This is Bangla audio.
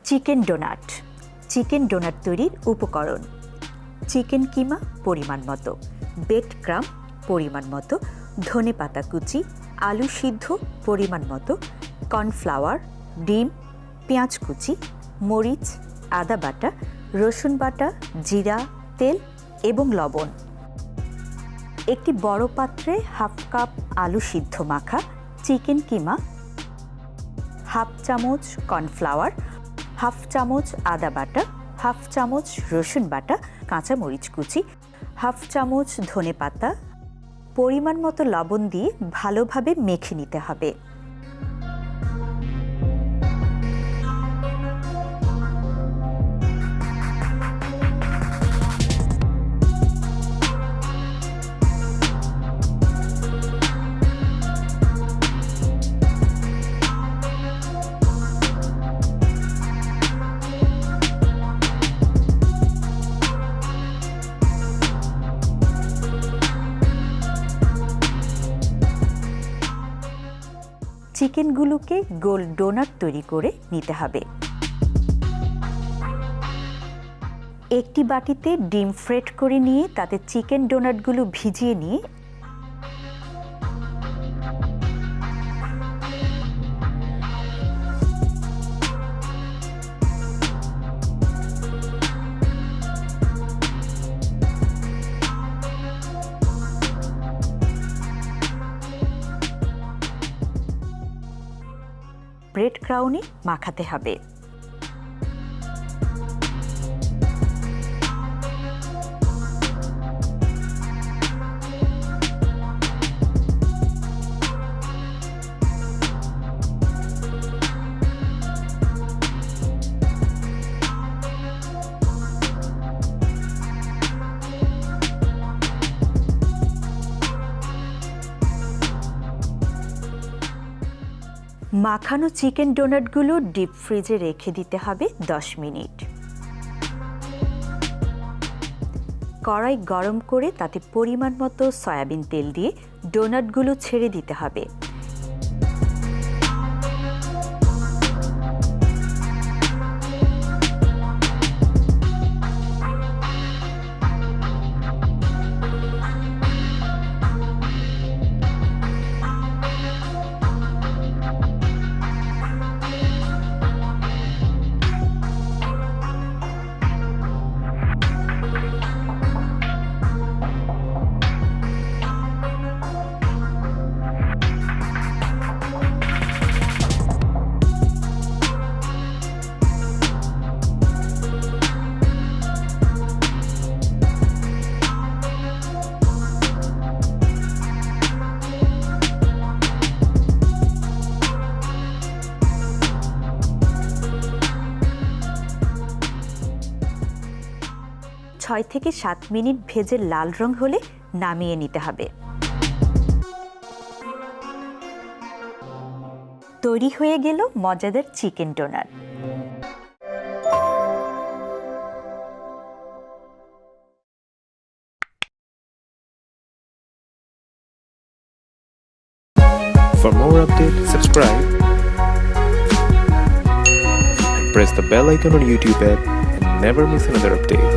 Chicken donut. চিকেন ডোনাট তৈরির উপকরণ: চিকেন কিমা পরিমাণ মতো, বেড ক্রাম পরিমাণ মতো, ধনেপাতা কুচি, আলু সিদ্ধ পরিমাণ মতো, কর্নফ্লাওয়ার, ডিম, পেঁয়াজ কুচি, মরিচ, আদা বাটা, রসুন বাটা, জিরা, তেল এবং লবণ। একটি বড় পাত্রে হাফ কাপ আলু সিদ্ধ মাখা, চিকেন কিমা, হাফ চামচ কর্নফ্লাওয়ার, হাফ চামচ আদা বাটা, হাফ চামচ রসুন বাটা, কাঁচা মরিচ কুচি, হাফ চামচ ধনেপাতা, পরিমাণ মতো লবণ দিয়ে ভালোভাবে মেখে নিতে হবে। চিকেনগুলোকে গোল ডোনাট তৈরি করে নিতে হবে। একটি বাটিতে ডিম ফ্রেট করে নিয়ে তাতে চিকেন ডোনাটগুলো ভিজিয়ে নিয়ে ব্রেড ক্রাউনে মাখাতে হবে। মাখানো চিকেন ডোনাটগুলো ডিপ ফ্রিজে রেখে দিতে হবে 10 মিনিট। কড়াই গরম করে তাতে পরিমাণ মতো সয়াবিন তেল দিয়ে ডোনাটগুলো ছেড়ে দিতে হবে। ছয় থেকে 7 মিনিট ভেজে লাল রং হলে নামিয়ে নিতে হবে। তৈরি হয়ে গেল মজাদার chicken donut. For more updates, subscribe and press the bell icon on YouTube app and never miss another update.